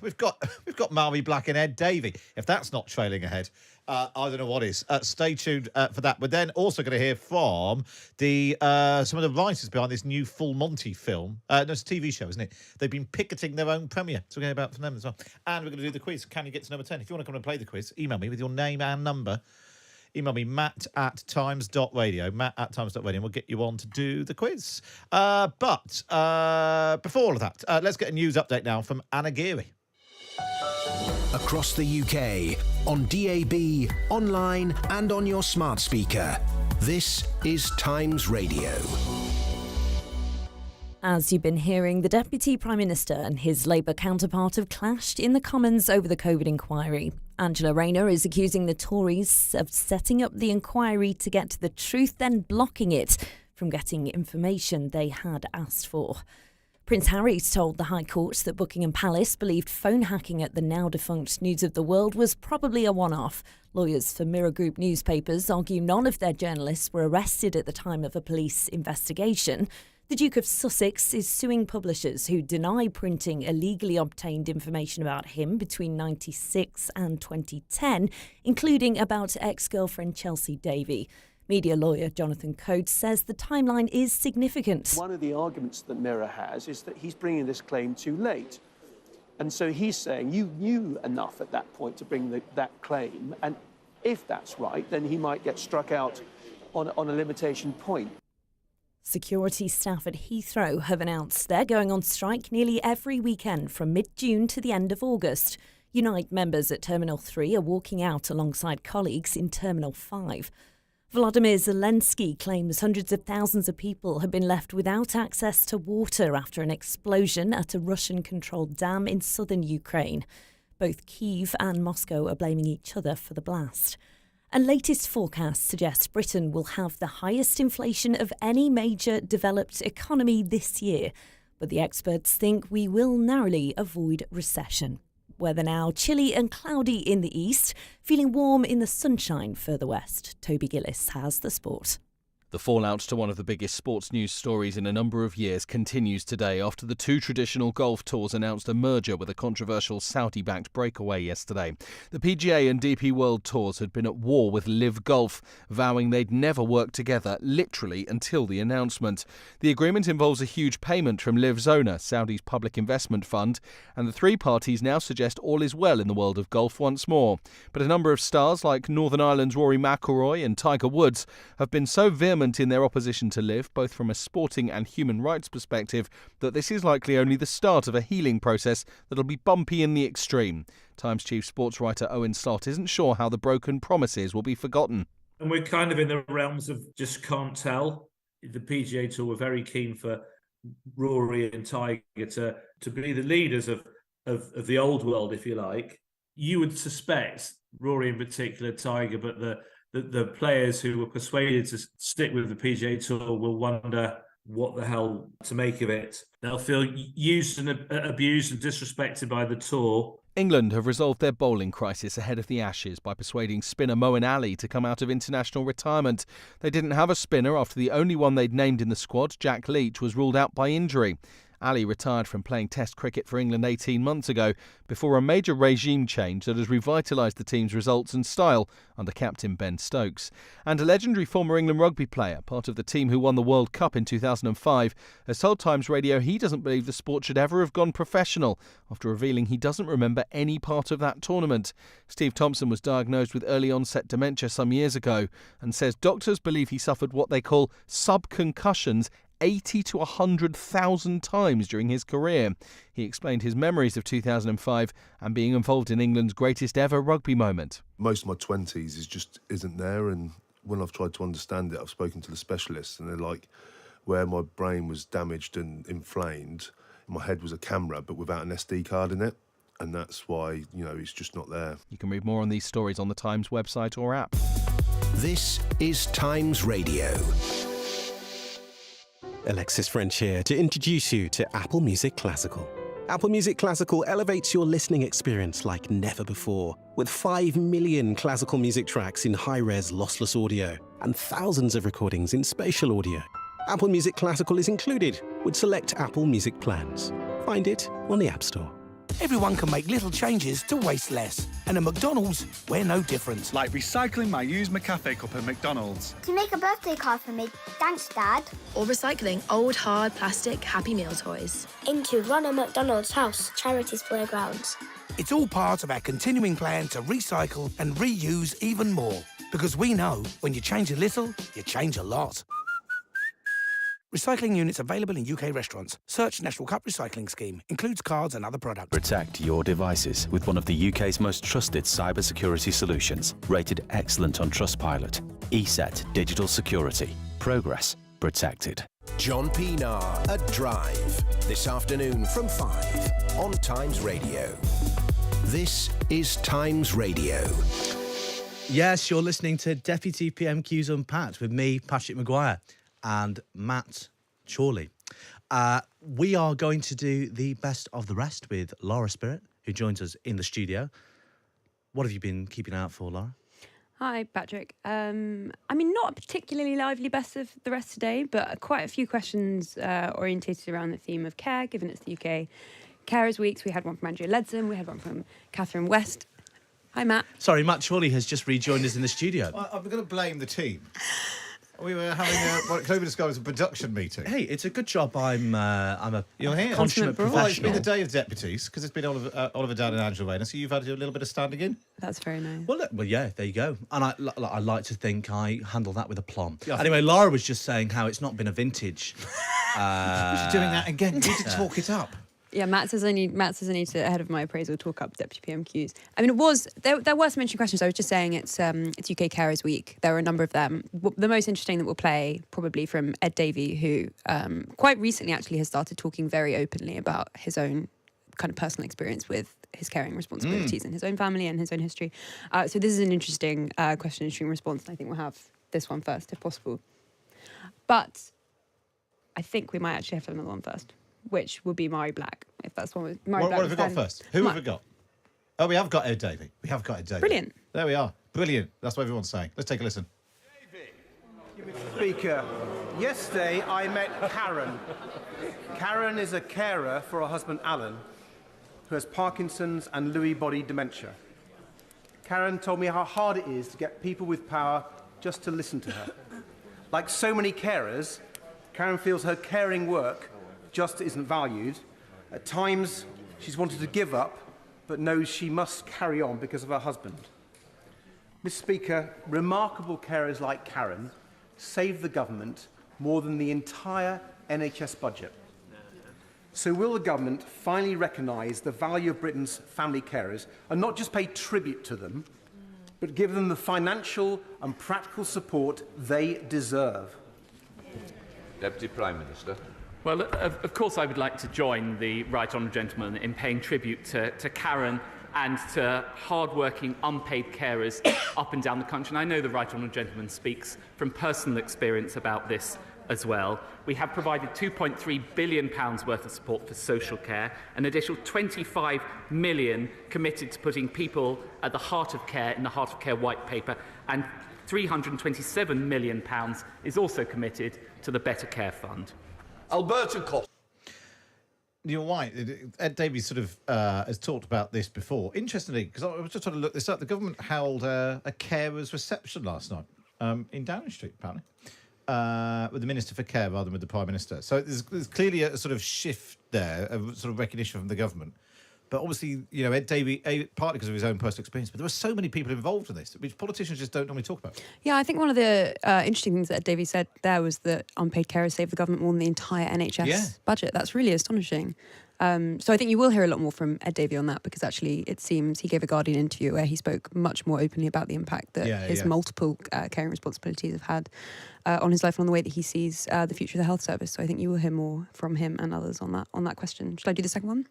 We've got Marmy Black and Ed Davey. If that's not trailing ahead, I don't know what is. Stay tuned for that. We're then also going to hear from some of the writers behind this new Full Monty film. No, it's a TV show, isn't it? They've been picketing their own premiere, so we're going to hear about from them as well. And we're going to do the quiz. Can you get to number 10? If you want to come and play the quiz, email me with your name and number. Email me, matt@times.radio, matt@times.radio, and we'll get you on to do the quiz. But before all of that, let's get a news update now from Anna Geary. Across the UK, on DAB, online and on your smart speaker. This is Times Radio. As you've been hearing, the Deputy Prime Minister and his Labour counterpart have clashed in the Commons over the COVID inquiry. Angela Rayner is accusing the Tories of setting up the inquiry to get to the truth, then blocking it from getting information they had asked for. Prince Harry's told the High Court that Buckingham Palace believed phone hacking at the now-defunct News of the World was probably a one-off. Lawyers for Mirror Group newspapers argue none of their journalists were arrested at the time of a police investigation. The Duke of Sussex is suing publishers who deny printing illegally obtained information about him between 1996 and 2010, including about ex-girlfriend Chelsea Davy. Media lawyer Jonathan Coates says the timeline is significant. One of the arguments that Mirror has is that he's bringing this claim too late. And so he's saying you knew enough at that point to bring that claim. And if that's right, then he might get struck out on a limitation point. Security staff at Heathrow have announced they're going on strike nearly every weekend from mid-June to the end of August. Unite members at Terminal 3 are walking out alongside colleagues in Terminal 5. Volodymyr Zelensky claims hundreds of thousands of people have been left without access to water after an explosion at a Russian-controlled dam in southern Ukraine. Both Kyiv and Moscow are blaming each other for the blast. And latest forecasts suggest Britain will have the highest inflation of any major developed economy this year. But the experts think we will narrowly avoid recession. Weather now chilly and cloudy in the east, feeling warm in the sunshine further west. Toby Gillis has the sport. The fallout to one of the biggest sports news stories in a number of years continues today after the two traditional golf tours announced a merger with a controversial Saudi-backed breakaway yesterday. The PGA and DP World Tours had been at war with Live Golf, vowing they'd never work together, literally until the announcement. The agreement involves a huge payment from Live's owner, Saudi's public investment fund, and the three parties now suggest all is well in the world of golf once more. But a number of stars like Northern Ireland's Rory McIlroy and Tiger Woods have been so vehement in their opposition to Live, both from a sporting and human rights perspective, that this is likely only the start of a healing process that'll be bumpy in the extreme. Times chief sports writer Owen Slott isn't sure how the broken promises will be forgotten. And we're kind of in the realms of just can't tell. The PGA Tour were very keen for Rory and Tiger to be the leaders of the old world, if you like. You would suspect, Rory in particular, Tiger, but the the players who were persuaded to stick with the PGA Tour will wonder what the hell to make of it. They'll feel used and abused and disrespected by the Tour. England have resolved their bowling crisis ahead of the Ashes by persuading spinner Moeen Ali to come out of international retirement. They didn't have a spinner after the only one they'd named in the squad, Jack Leach, was ruled out by injury. Ali retired from playing Test cricket for England 18 months ago before a major regime change that has revitalised the team's results and style under captain Ben Stokes. And a legendary former England rugby player, part of the team who won the World Cup in 2005, has told Times Radio he doesn't believe the sport should ever have gone professional after revealing he doesn't remember any part of that tournament. Steve Thompson was diagnosed with early onset dementia some years ago and says doctors believe he suffered what they call subconcussions 80 to 100,000 times during his career. He explained his memories of 2005 and being involved in England's greatest ever rugby moment. Most of my 20s just isn't there, and when I've tried to understand it, I've spoken to the specialists and they're like, where my brain was damaged and inflamed, my head was a camera but without an SD card in it, and that's why, it's just not there. You can read more on these stories on the Times website or app. This is Times Radio. Alexis French here to introduce you to Apple Music Classical. Apple Music Classical elevates your listening experience like never before, with 5 million classical music tracks in high-res lossless audio and thousands of recordings in spatial audio. Apple Music Classical is included with select Apple Music plans. Find it on the App Store. Everyone can make little changes to waste less. And at McDonald's, we're no different. Like recycling my used McCafe cup at McDonald's. To make a birthday card for me, thanks, Dad. Or recycling old, hard, plastic Happy Meal toys. Into Ronald McDonald's House Charities Playgrounds. It's all part of our continuing plan to recycle and reuse even more. Because we know when you change a little, you change a lot. Recycling units available in UK restaurants. Search National Cup Recycling Scheme. Includes cards and other products. Protect your devices with one of the UK's most trusted cybersecurity solutions. Rated excellent on Trustpilot. ESET Digital Security. Progress protected. John Pienaar at Drive. This afternoon from 5 on Times Radio. This is Times Radio. Yes, you're listening to Deputy PMQs Unpacked with me, Patrick Maguire, and Matt Chorley. We are going to do the best of the rest with Lara Spirit, who joins us in the studio. What have you been keeping out for, Lara? Hi, Patrick. Not a particularly lively best of the rest today, but quite a few questions orientated around the theme of care, given it's the UK Carers Weeks. We had one from Andrea Leadsom, we had one from Catherine West. Hi, Matt. Sorry, Matt Chorley has just rejoined us in the studio. I'm going to blame the team. We were having what Clover described as a production meeting. Hey, it's a good job I'm a You're here. consummate professional. Well, it's been the day of deputies, because it's been Oliver Dowden and Angela Rayner, so you've had to do a little bit of standing in. That's very nice. Well, yeah, there you go. And I like to think I handle that with aplomb. Yeah. Anyway, Lara was just saying how it's not been a vintage. You're doing that again. You need to talk it up. Yeah, Matt says I need to, ahead of my appraisal, talk up Deputy PMQs. I mean, there were some interesting questions. I was just saying it's UK Carers Week. There are a number of them. The most interesting that we'll play, probably from Ed Davey, who quite recently actually has started talking very openly about his own kind of personal experience with his caring responsibilities in his own family and his own history. So this is an interesting question and string response, and I think we'll have this one first, if possible. But I think we might actually have to have another one first, which would be Mari Black, if that's one. What have we got first? Who have we got? Oh, we have got Ed Davey. Brilliant. There we are. Brilliant. That's what everyone's saying. Let's take a listen. Speaker, yesterday I met Karen. Karen is a carer for her husband Alan, who has Parkinson's and Lewy body dementia. Karen told me how hard it is to get people with power just to listen to her. Like so many carers, Karen feels her caring work just isn't valued. At times, she's wanted to give up, but knows she must carry on because of her husband. Mr. Speaker, remarkable carers like Karen save the government more than the entire NHS budget. So will the government finally recognise the value of Britain's family carers and not just pay tribute to them, but give them the financial and practical support they deserve? Deputy Prime Minister. Well, of course I would like to join the Right Honourable Gentleman in paying tribute to Karen and to hard-working, unpaid carers up and down the country. And I know the Right Honourable Gentleman speaks from personal experience about this as well. We have provided £2.3 billion worth of support for social care, an additional 25 million committed to putting people at the heart of care in the Heart of Care White Paper, and £327 million is also committed to the Better Care Fund. Alberta cost. You're right. Ed Davies sort of has talked about this before. Interestingly, because I was just trying to look this up, the government held a carers reception last night in Dowden Street, apparently, with the Minister for Care rather than with the Prime Minister. So there's clearly a sort of shift there, a sort of recognition from the government. But obviously, you know, Ed Davies, partly because of his own personal experience, but there were so many people involved in this, which politicians just don't normally talk about. Yeah, I think one of the interesting things that Ed Davies said there was that unpaid carers saved the government more than the entire NHS budget. That's really astonishing. So I think you will hear a lot more from Ed Davies on that, because actually it seems he gave a Guardian interview where he spoke much more openly about the impact that his multiple caring responsibilities have had on his life and on the way that he sees the future of the health service. So I think you will hear more from him and others on that question. Should I do the second one?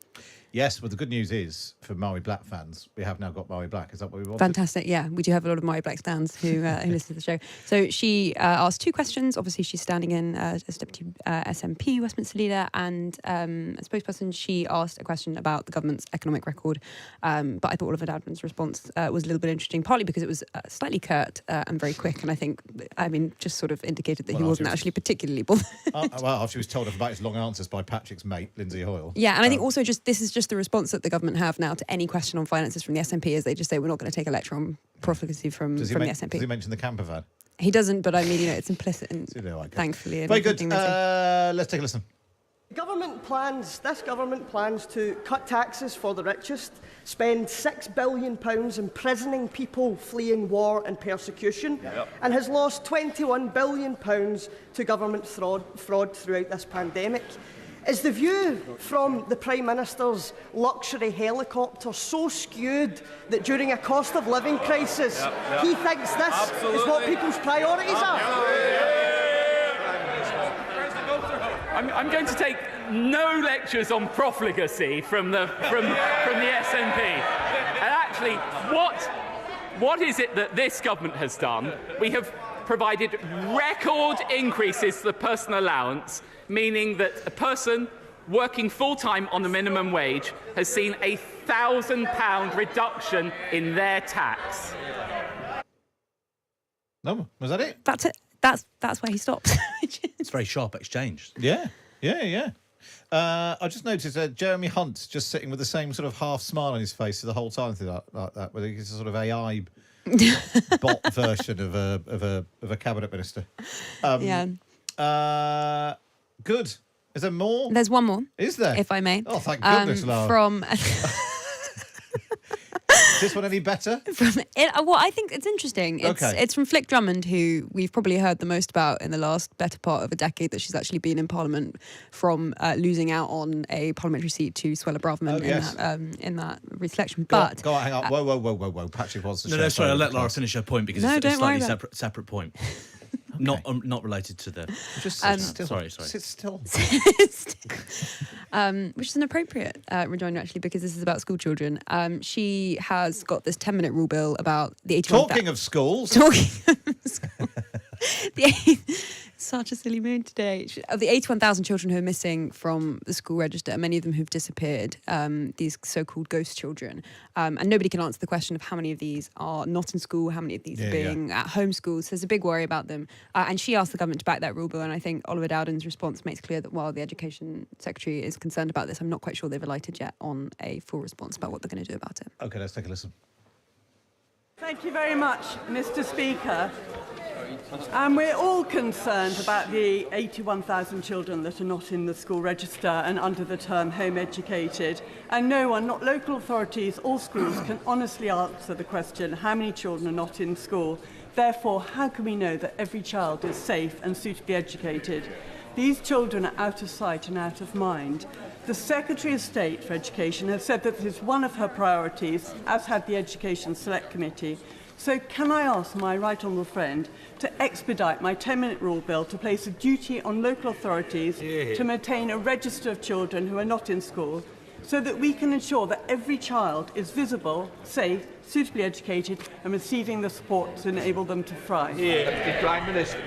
Yes, well, the good news is, for Maui Black fans, we have now got Maui Black. Is that what we wanted? Fantastic, yeah. We do have a lot of Maui Black stands who listen to the show. So she asked two questions. Obviously, she's standing in as Deputy SMP, Westminster Leader, and a spokesperson. She asked a question about the government's economic record, but I thought Oliver Dowden's response was a little bit interesting, partly because it was slightly curt and very quick, and I think, just sort of indicated that he wasn't actually particularly bothered. Well, after he was told off about his long answers by Patrick's mate, Lindsay Hoyle. Yeah, and I think also this is just the response that the government have now to any question on finances from the SNP, is they just say we're not going to take a lecture on profligacy from the SNP. Does he mention the camper van? He doesn't, but I mean, it's implicit, and thankfully. Very good. Let's take a listen. This government plans to cut taxes for the richest, spend £6 billion imprisoning people fleeing war and persecution, and has lost £21 billion to government fraud throughout this pandemic. Is the view from the Prime Minister's luxury helicopter so skewed that during a cost of living crisis he thinks this is what people's priorities are? I'm going to take no lectures on profligacy from the SNP. And actually, what is it that this government has done? We have provided record increases to the personal allowance, meaning that a person working full-time on the minimum wage has seen a £1,000 reduction in their tax. No, was that it? That's it. That's where he stops. It's very sharp exchange. Yeah. I just noticed Jeremy Hunt's just sitting with the same sort of half smile on his face the whole time like that, whether he's a sort of AI bot version of a cabinet minister. Good. Is there more? There's one more. Is there? If I may. Oh, thank goodness, Lara. Is this one any better? I think it's interesting. It's from Flick Drummond, who we've probably heard the most about in the last better part of a decade that she's actually been in Parliament, from losing out on a parliamentary seat to Suella Braverman in that re-selection. Go on, hang on. Whoa. Patrick wants to share. No, sorry, I'll let Lara finish her point, because it's a slightly separate point. Okay. Not related to the. Just sit still. Sorry. Sit still. Which is an appropriate rejoinder, actually, because this is about school children. She has got this 10-minute rule bill about the 81. Talking of schools. Such a silly mood today. Of the 81,000 children who are missing from the school register, many of them who've disappeared, these so-called ghost children. And nobody can answer the question of how many of these are not in school, how many of these are being at home schools. So there's a big worry about them. And she asked the government to back that rule bill, and I think Oliver Dowden's response makes clear that while the Education Secretary is concerned about this, I'm not quite sure they've alighted yet on a full response about what they're going to do about it. OK, let's take a listen. Thank you very much, Mr. Speaker. And we're all concerned about the 81,000 children that are not in the school register and under the term home educated. And no one, not local authorities or schools, can honestly answer the question, how many children are not in school? Therefore, how can we know that every child is safe and suitably educated? These children are out of sight and out of mind. The Secretary of State for Education has said that this is one of her priorities, as had the Education Select Committee. So can I ask my right honourable friend to expedite my 10-minute rule bill to place a duty on local authorities to maintain a register of children who are not in school, so that we can ensure that every child is visible, safe, suitably educated and receiving the support to enable them to thrive. The Prime Minister.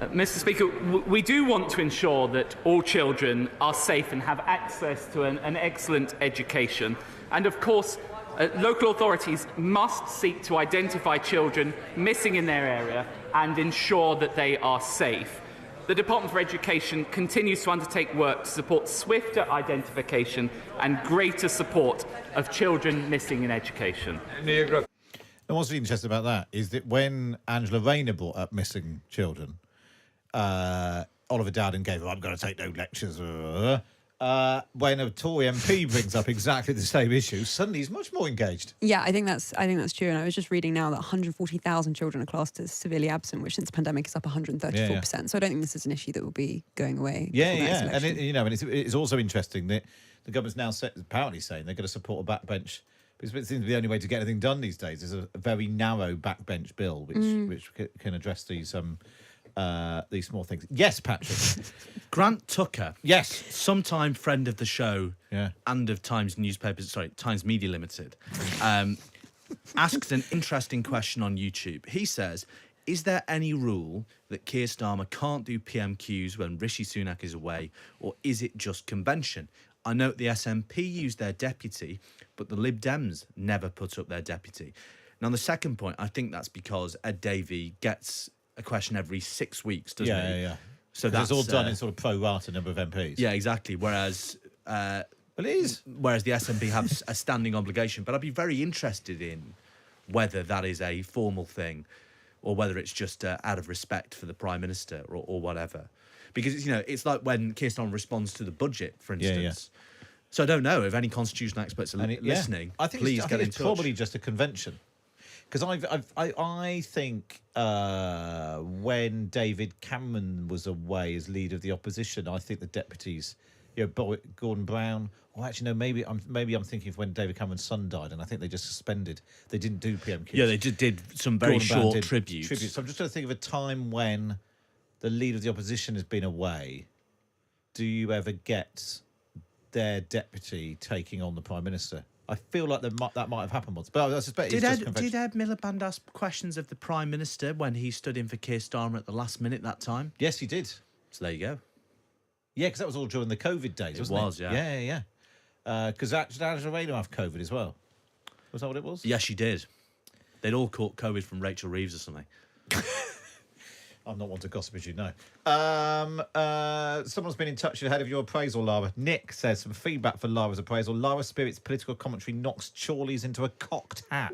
Mr. Speaker, we do want to ensure that all children are safe and have access to an excellent education. And of course, local authorities must seek to identify children missing in their area and ensure that they are safe. The Department for Education continues to undertake work to support swifter identification and greater support of children missing in education. And what's really interesting about that is that when Angela Rayner brought up missing children, Oliver Dowden gave her, I'm going to take no lectures. When a Tory MP brings up exactly the same issue, suddenly he's much more engaged. Yeah, I think that's true. And I was just reading now that 140,000 children are classed as severely absent, which since the pandemic is up 134%. Yeah. So I don't think this is an issue that will be going away. Yeah. And it's also interesting that the government's now apparently saying they're going to support a backbench. Because it seems to be the only way to get anything done these days is a very narrow backbench bill, which can address these small things. Yes, Patrick. Grant Tucker. Yes. Sometime friend of the show and of Times Media Limited, asks an interesting question on YouTube. He says, is there any rule that Keir Starmer can't do PMQs when Rishi Sunak is away, or is it just convention? I note the SNP used their deputy, but the Lib Dems never put up their deputy. Now, on the second point, I think that's because Ed Davey gets a question every 6 weeks, doesn't he? Yeah. So that's all done in sort of pro rata number of MPs. Yeah, exactly. Whereas, it is. Whereas the SNP have a standing obligation. But I'd be very interested in whether that is a formal thing, or whether it's just out of respect for the Prime Minister or whatever. Because it's like when Keir Starmer responds to the budget, for instance. Yeah. So I don't know if any constitutional experts are listening. I think please get in it's touch. Probably just a convention. Because I think when David Cameron was away as leader of the opposition, I think the deputies, Gordon Brown, or actually no, maybe I'm thinking of when David Cameron's son died, and I think they just suspended. They didn't do PMQs. Yeah, they just did some very short tributes. So I'm just trying to think of a time when the leader of the opposition has been away. Do you ever get their deputy taking on the Prime Minister? I feel like that might have happened once, but I suspect did Ed Miliband ask questions of the Prime Minister when he stood in for Keir Starmer at the last minute that time? Yes, he did. So there you go. Yeah, because that was all during the COVID days, wasn't it? It was, yeah. Yeah. Because Angela Rayner have COVID as well. Was that what it was? Yes, she did. They'd all caught COVID from Rachel Reeves or something. I'm not one to gossip, as you know. Someone's been in touch ahead of your appraisal, Lara. Nick says some feedback for Lara's appraisal. Lara Spirit's political commentary knocks Chorley's into a cocked hat.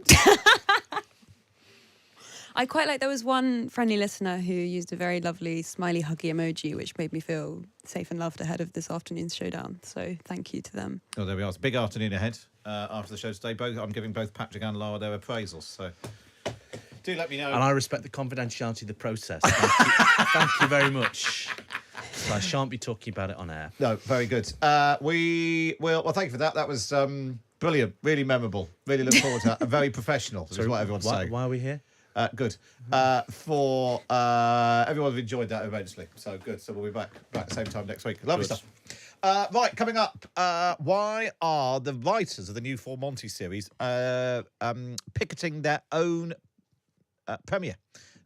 I quite like, there was one friendly listener who used a very lovely smiley huggy emoji, which made me feel safe and loved ahead of this afternoon's showdown. So thank you to them. Oh, there we are. It's a big afternoon ahead after the show today. I'm giving both Patrick and Lara their appraisals, so do let me know. And I respect the confidentiality of the process. Thank you very much. So I shan't be talking about it on air. No, very good. Well, thank you for that. That was brilliant, really memorable. Really look forward to that. Very professional, is what everyone's saying. Why are we here? Good. For everyone who enjoyed that immensely. So good. So we'll be back at the same time next week. Lovely stuff. Right, coming up, why are the writers of the new Four Monty series picketing their own premiere?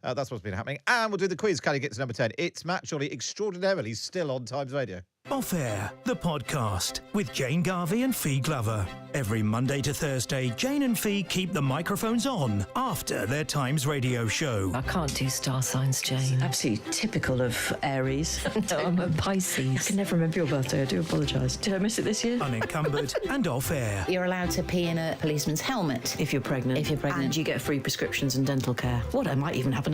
That's what's been happening. And we'll do the quiz. Can you get to number 10? It's Matt Chorley, extraordinarily still on Times Radio. Off Air, the podcast with Jane Garvey and Fee Glover. Every Monday to Thursday, Jane and Fee keep the microphones on after their Times Radio show. I can't do star signs, Jane. Absolutely typical of Aries. No, I'm a Pisces. I can never remember your birthday. I do apologise. Did I miss it this year? Unencumbered and Off Air. You're allowed to pee in a policeman's helmet if you're pregnant. And you get free prescriptions and dental care. What, I might even have